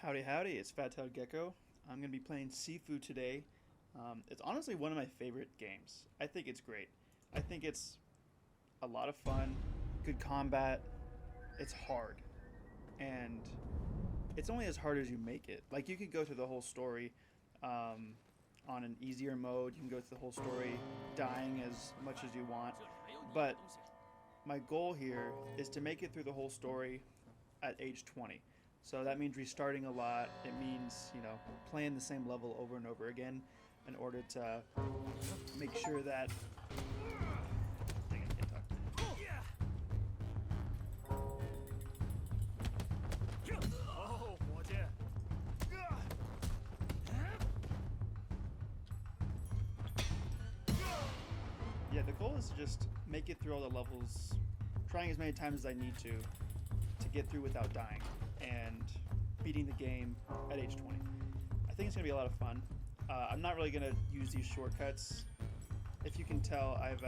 Howdy, howdy, it's Fat Tailed Gecko. I'm going to be playing Sifu today. It's honestly one of my favorite games. I think it's great. I think it's a lot of fun, good combat. It's hard. And it's only as hard as you make it. Like, you could go through the whole story on an easier mode. You can go through the whole story dying as much as you want. But my goal here is to make it through the whole story at age 20. So that means restarting a lot. It means, playing the same level over and over again in order to make sure that. Dang it, I can't talk. Yeah, the goal is to just make it through all the levels, trying as many times as I need to get through without dying and beating the game at age 20. I think it's going to be a lot of fun. I'm not really going to use these shortcuts. If you can tell, I've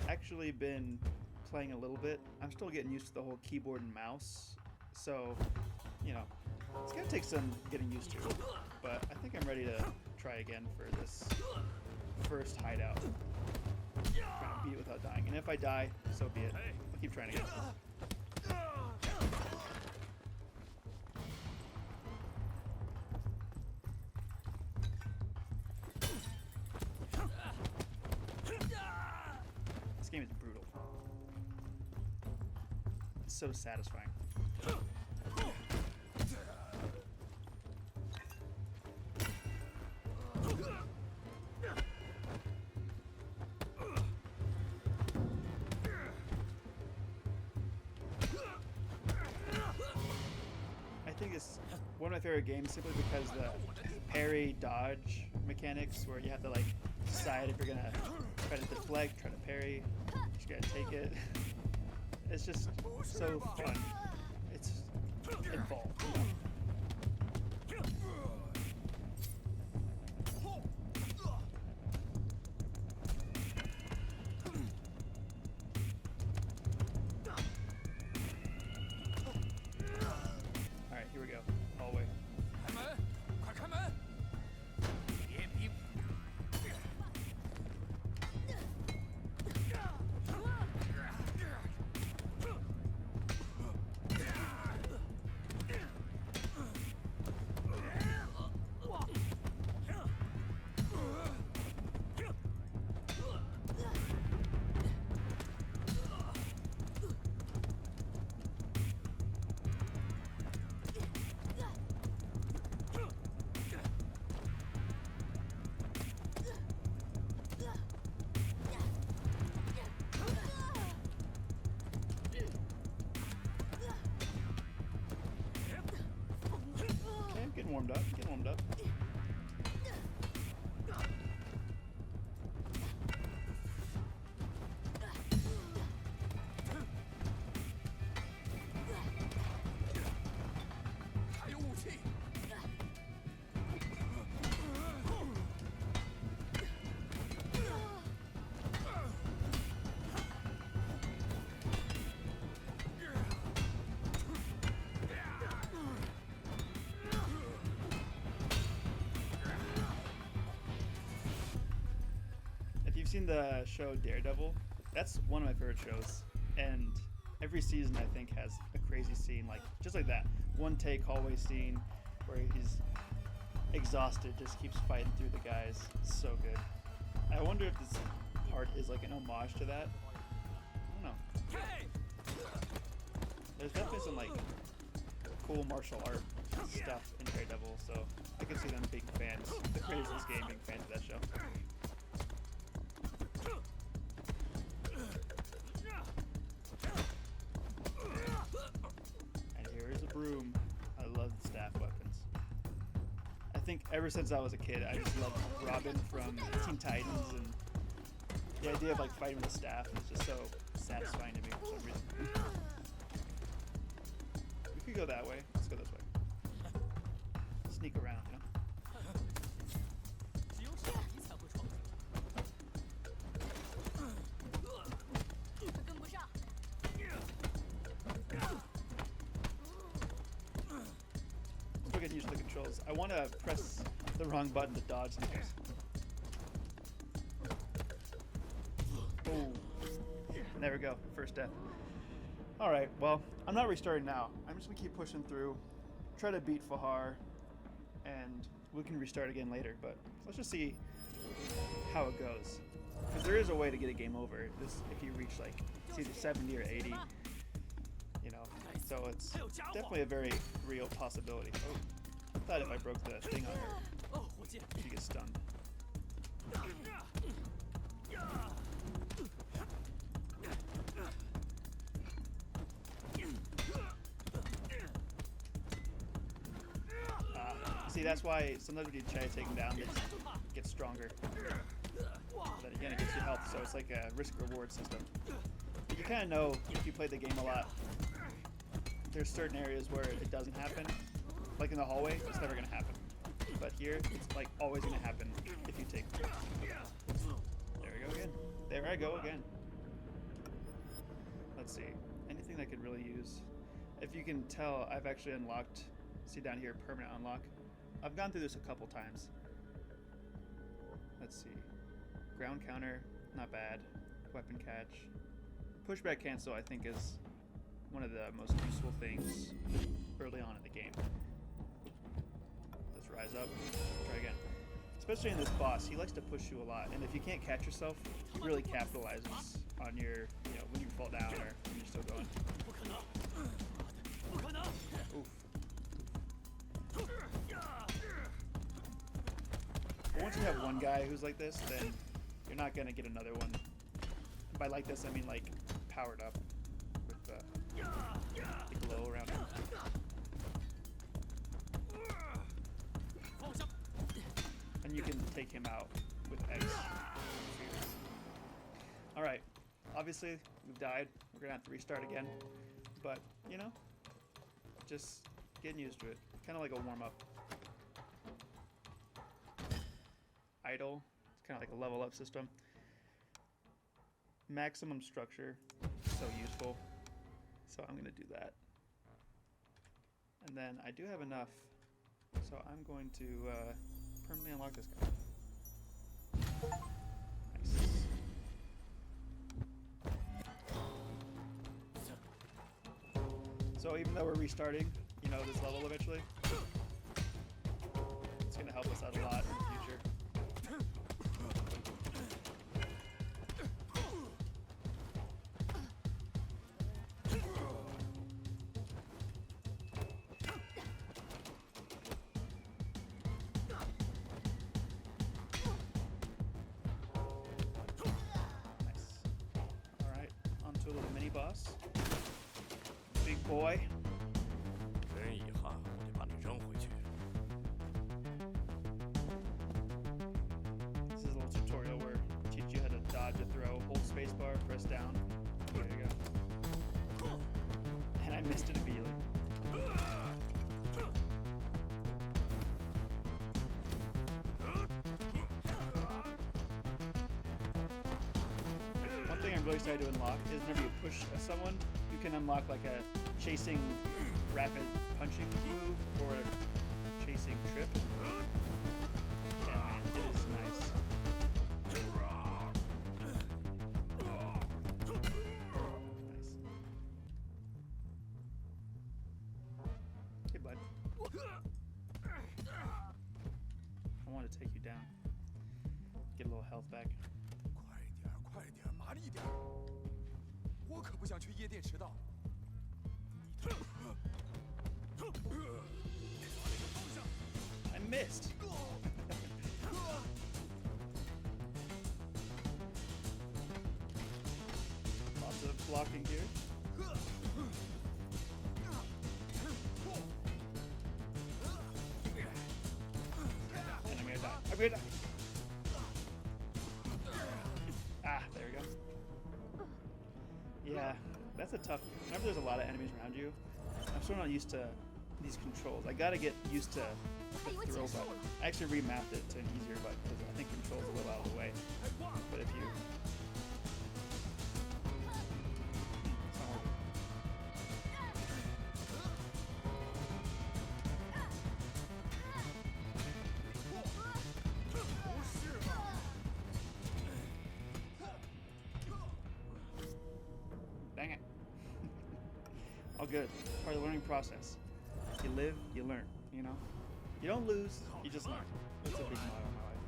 actually been playing a little bit. I'm still getting used to the whole keyboard and mouse, so, it's going to take some getting used to. But I think I'm ready to try again for this first hideout. Trying to beat it without dying. And if I die, so be it. I'll keep trying again. This game is brutal. It's so satisfying. I think it's one of my favorite games simply because the parry dodge mechanics where you have to decide if you're gonna try to deflect, try to parry, you just gotta take it. It's just so fun. It's involved. Alright, here we go. All the way. Getting warmed up, getting warmed up. If you've seen the show Daredevil, that's one of my favorite shows. And every season, I think, has a crazy scene, just like that. One take hallway scene where he's exhausted, just keeps fighting through the guys. It's so good. I wonder if this part is an homage to that. I don't know. There's definitely some cool martial art stuff in Daredevil, so I could see them being fans. The creators of this game being fans of that show. And here is a broom. I love the staff weapons. I think ever since I was a kid, I just loved Robin from Teen Titans, and the idea of fighting with a staff is just so satisfying to me for some reason. We could go that way. Let's go this way. Sneak around, confused with the controls. I want to press the wrong button to dodge knives. Oh, there we go. First death. All right. Well, I'm not restarting now. I'm just gonna keep pushing through, try to beat Fahar, and we can restart again later. But let's just see how it goes. Because there is a way to get a game over. This, if you reach like it's either 70 or 80, you know. So it's definitely a very real possibility. Oh, I thought if I broke the thing on her, she gets stunned. See, that's why sometimes when you try to take them down, it gets stronger. But again, it gets you health, so it's like a risk-reward system. But you kind of know if you play the game a lot. There's certain areas where it doesn't happen. Like in the hallway, it's never going to happen. But here, it's like always going to happen if you take. There we go again. There I go again. Let's see. Anything I could really use? If you can tell, I've actually unlocked. See down here, permanent unlock. I've gone through this a couple times. Let's see. Ground counter, not bad. Weapon catch. Pushback cancel, I think, is one of the most useful things early on in the game. Let's rise up. Try again. Especially in this boss, he likes to push you a lot, and if you can't catch yourself, it really capitalizes on your, you know, when you fall down or when you're still going. Oof. But once you have one guy who's like this, then you're not gonna get another one. And by like this, I mean like powered up with the glow around him. And you can take him out with X. Alright, obviously we've died. We're gonna have to restart again. But, you know, just getting used to it. Kind of like a warm-up. Idle. It's kind of like a level up system. Maximum structure. So useful. So I'm going to do that. And then I do have enough. So I'm going to permanently unlock this guy. Nice. So even though we're restarting, you know, this level eventually, it's going to help us out a lot in the future. Nice. Alright, on to a little mini boss. Big boy. This is a little tutorial where I teach you how to dodge a throw. Hold spacebar, press down. There you go. And I missed it immediately. One thing I'm really excited to unlock is whenever you push someone, you can unlock like a chasing rapid punching move or a chasing trip. Yeah, man, it is nice. Nice. Hey, bud. I want to take you down. Get a little health back. 快点，麻利点！我可不想去夜店迟到。 I missed. Lots of blocking here. And I'm gonna die. I'm gonna die. Ah, there we go. Yeah, that's a tough. Whenever there's a lot of enemies around you, I'm still not used to these controls. I gotta get used to the throw button. I actually remapped it to an easier button because I think control's a little out of the way. But if you... It's not working. all good. Part of the learning process. You live, you learn, you know? You don't lose, you just learn. That's a big motto in my life.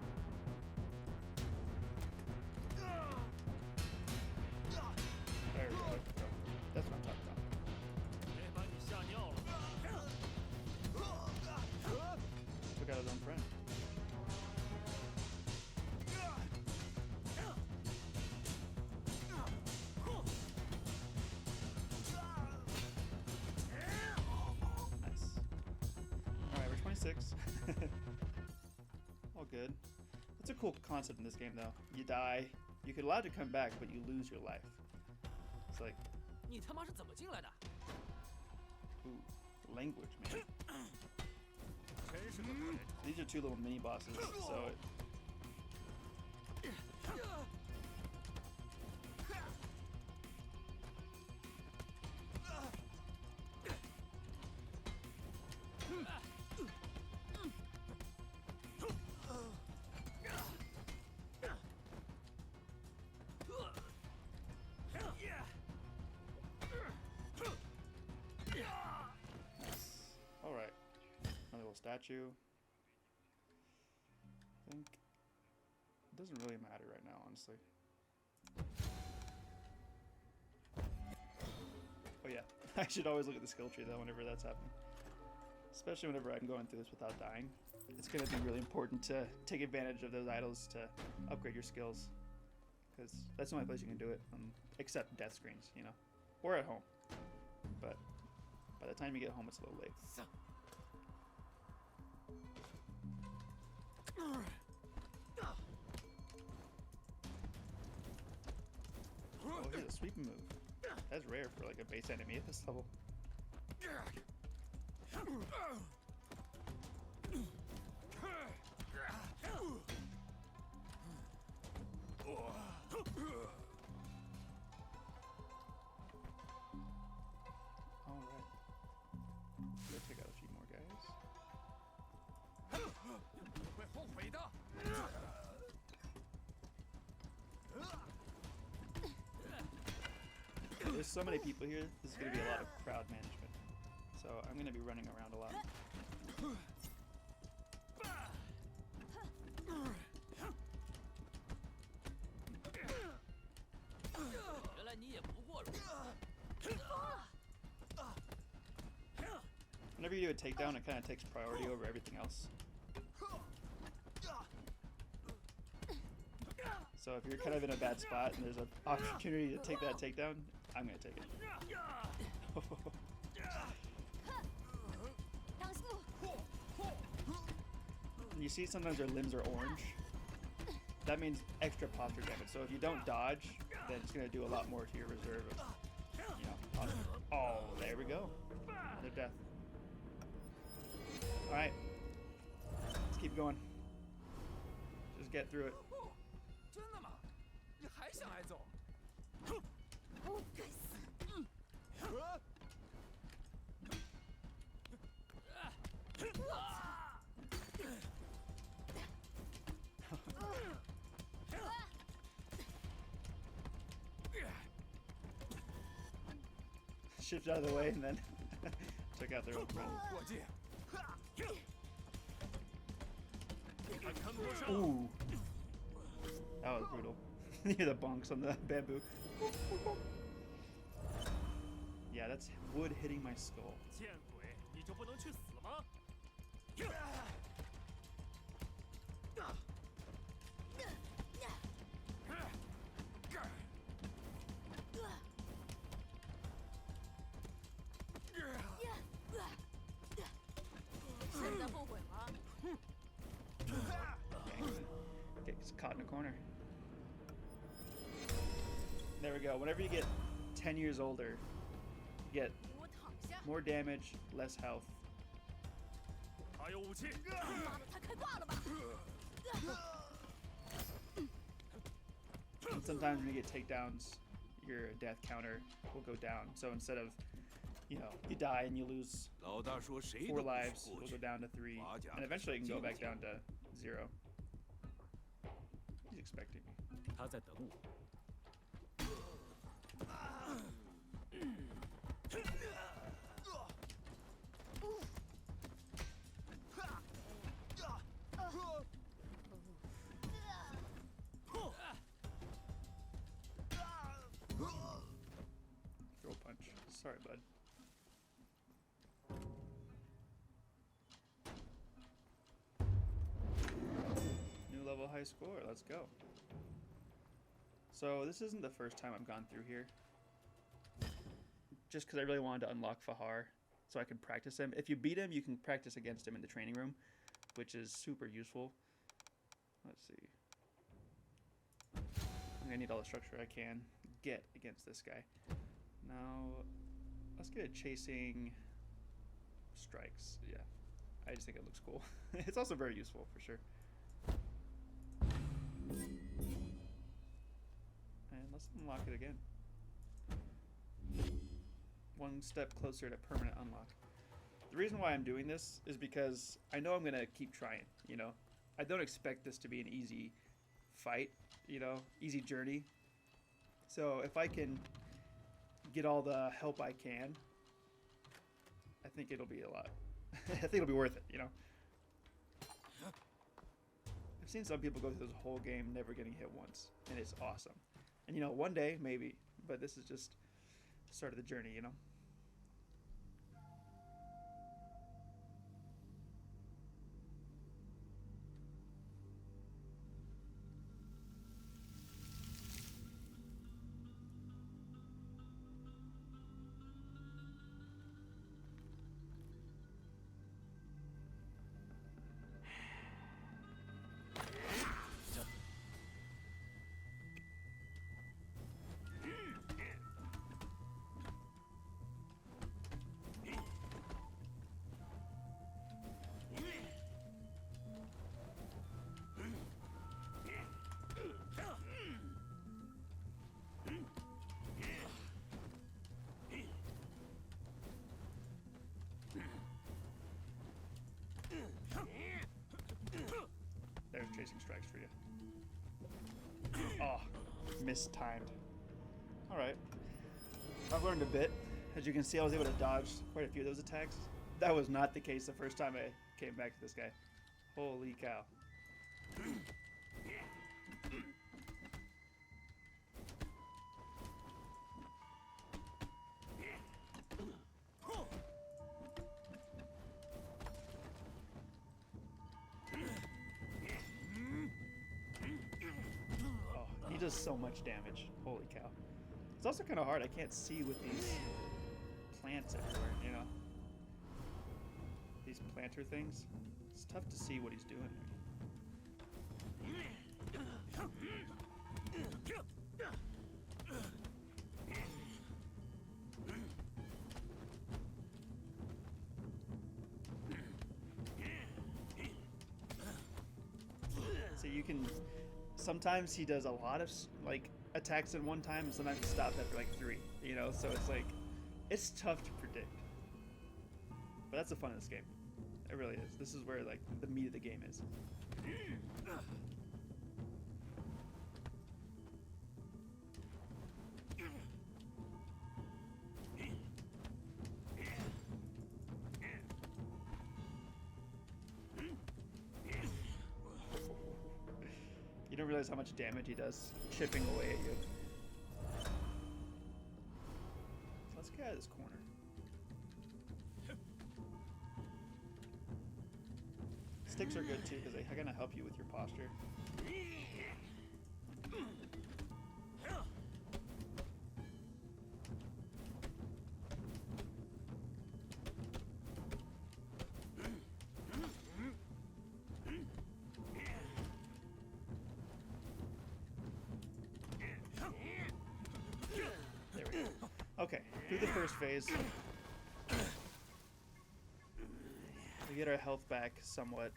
There we go. That's what I'm talking about. Took out his own friend. Nice. Alright, we're 26. All good. That's a cool concept in this game, though. You die, you could allow to come back, but you lose your life. It's like, 你他妈是怎么进来的？ ooh, language, man. 真是个可怜。 These are two little mini bosses, so all right. Another little statue. I think it doesn't really matter right now, honestly. Oh yeah, I should always look at the skill tree though whenever that's happening. Especially whenever I'm going through this without dying. It's going to be really important to take advantage of those idols to upgrade your skills. Because that's the only place you can do it, except death screens, you know. Or at home. But by the time you get home, it's a little late. Oh, here's a sweeping move. That's rare for like a base enemy at this level. Alright. Let's take out a few more guys. 你会后悔的。 There's so many people here, this is going to be a lot of crowd management. So I'm going to be running around a lot. 原来你也不过如此。 Whenever you do a takedown, it kind of takes priority over everything else. So if you're kind of in a bad spot and there's an opportunity to take that takedown, I'm going to take it. And you see sometimes their limbs are orange. That means extra posture damage. So if you don't dodge, then it's going to do a lot more to your reserve of, you know, posture. Oh, there we go. Another death. Alright. Let's keep going. Just get through it. 真的吗？你还想挨揍？ Shift out of the way and then check out their own friend. 过界。 Ooh. That was brutal. You hear the bonks on the bamboo. Yeah, that's wood hitting my skull. 见鬼，你就不能去死吗？ 现在后悔吗？ Gets caught in a corner. There we go. Whenever you get 10 years older, you get 给我躺下！ more damage, less health. 还有武器。 妈的，他开挂了吧？ And sometimes when you get takedowns, your death counter will go down. So instead of, you know, you die and you lose 老大说谁 4 都不 lives, 许过 it'll 去 go。down to 3, and eventually it can go back down to 0. He's expecting me. 他在等我。Sorry, bud. New level high score. Let's go. So this isn't the first time I've gone through here. Just because I really wanted to unlock Fahar so I could practice him. If you beat him, you can practice against him in the training room, which is super useful. Let's see. I'm going to need all the structure I can get against this guy. Now, let's get a chasing strikes. Yeah, I just think it looks cool. It's also very useful, for sure. And let's unlock it again. One step closer to permanent unlock. The reason why I'm doing this is because I know I'm going to keep trying, you know. I don't expect this to be an easy fight, you know, easy journey. So if I can get all the help I can, I think it'll be a lot. I think it'll be worth it, you know. I've seen some people go through this whole game never getting hit once, and it's awesome. And you know, one day maybe, but this is just the start of the journey, you know. There's chasing strikes for you. Oh, mistimed. Alright. I've learned a bit. As you can see, I was able to dodge quite a few of those attacks. That was not the case the first time I came back to this guy. Holy cow. He does so much damage. Holy cow. It's also kind of hard. I can't see with these plants everywhere, you know? These planter things. It's tough to see what he's doing here. So you can... Sometimes he does a lot of like attacks in one time, and sometimes he stops after like 3. You know, so it's like it's tough to predict. But that's the fun of this game. It really is. This is where like the meat of the game is. You don't realize how much damage he does chipping away at you. So let's get out of this corner. Sticks are good too because they kind of help you with your posture. Okay, through the first phase, we get our health back somewhat,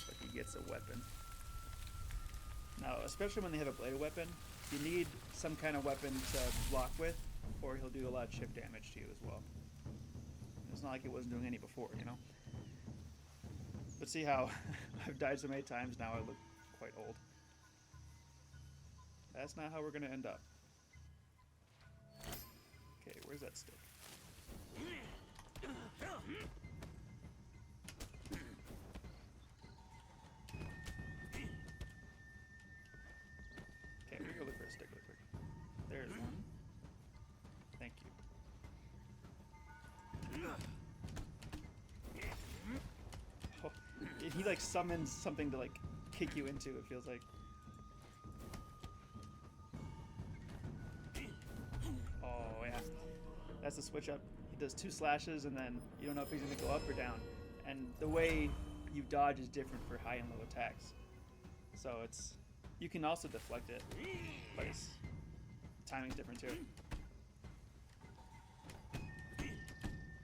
but he gets a weapon. Now, especially when they have a bladed weapon, you need some kind of weapon to block with, or he'll do a lot of chip damage to you as well. It's not like he wasn't doing any before, you know? But see how I've died so many times now I look quite old. That's not how we're going to end up. Okay, where's that stick? Okay, we're gonna go look for a stick real quick. There's one. he like summons something to like kick you into, it feels like. Oh yeah. That's the switch up. He does 2 slashes and then you don't know if he's gonna go up or down. And the way you dodge is different for high and low attacks. So it's, you can also deflect it, but it's, timing's different too.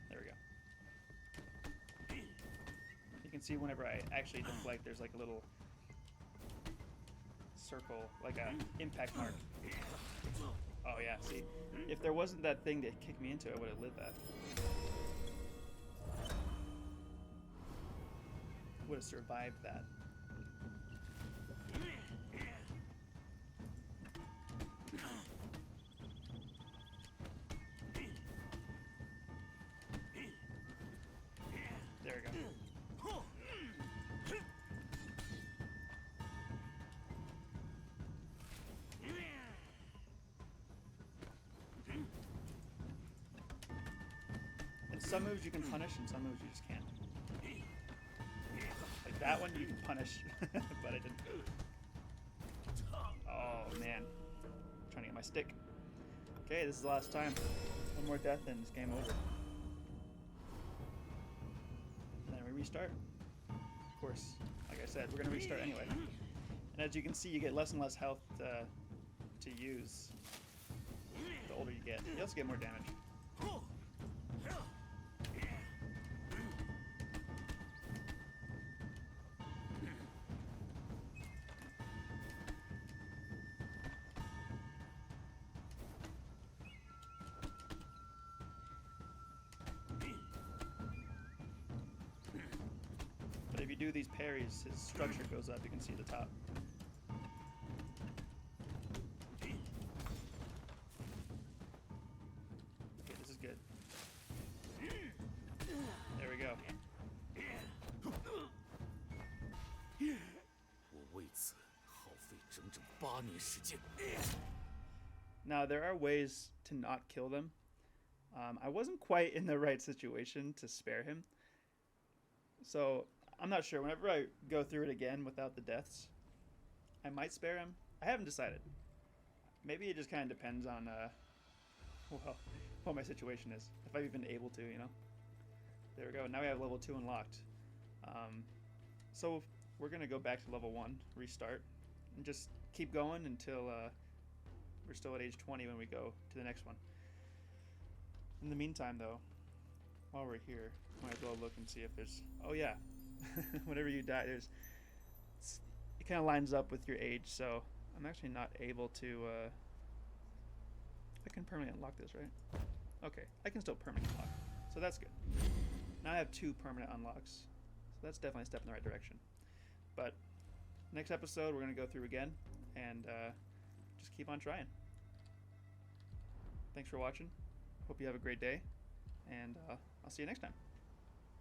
There we go. You can see whenever I actually deflect, there's like a little circle, like a impact mark. Oh yeah, see, if there wasn't that thing to kick me into, I would have lived that. Would have survived that. There we go. And some moves you can punish and some moves you just can't. Like that one you can punish, but I didn't. Oh man. I'm trying to get my stick. Okay, this is the last time. One more death and it's game over. And then we restart. Of course, like I said, we're gonna restart anyway. And as you can see, you get less and less health to use the older you get. You also get more damage. But if you do these parries, his structure goes up. You can see the top. Okay, this is good. There we go. 我为此耗费整整8年时间。 Now, there are ways to not kill them. I wasn't quite in the right situation to spare him. So, I'm not sure. Whenever I go through it again without the deaths, I might spare him. I haven't decided. Maybe it just kind of depends on, well, what my situation is. If I'm even able to, you know. There we go. Now we have level 2 unlocked. So, we're going to go back to level 1, restart, and just keep going until we're still at age 20 when we go to the next one. In the meantime, though, while we're here, might as well look and see if there's... Oh, yeah. Whenever you die, there's... It kind of lines up with your age, so I'm actually not able to... I can permanently unlock this, right? Okay, I can still permanently unlock. So that's good. Now I have 2 permanent unlocks. So that's definitely a step in the right direction. But next episode, we're going to go through again and just keep on trying. Thanks for watching. Hope you have a great day, and I'll see you next time.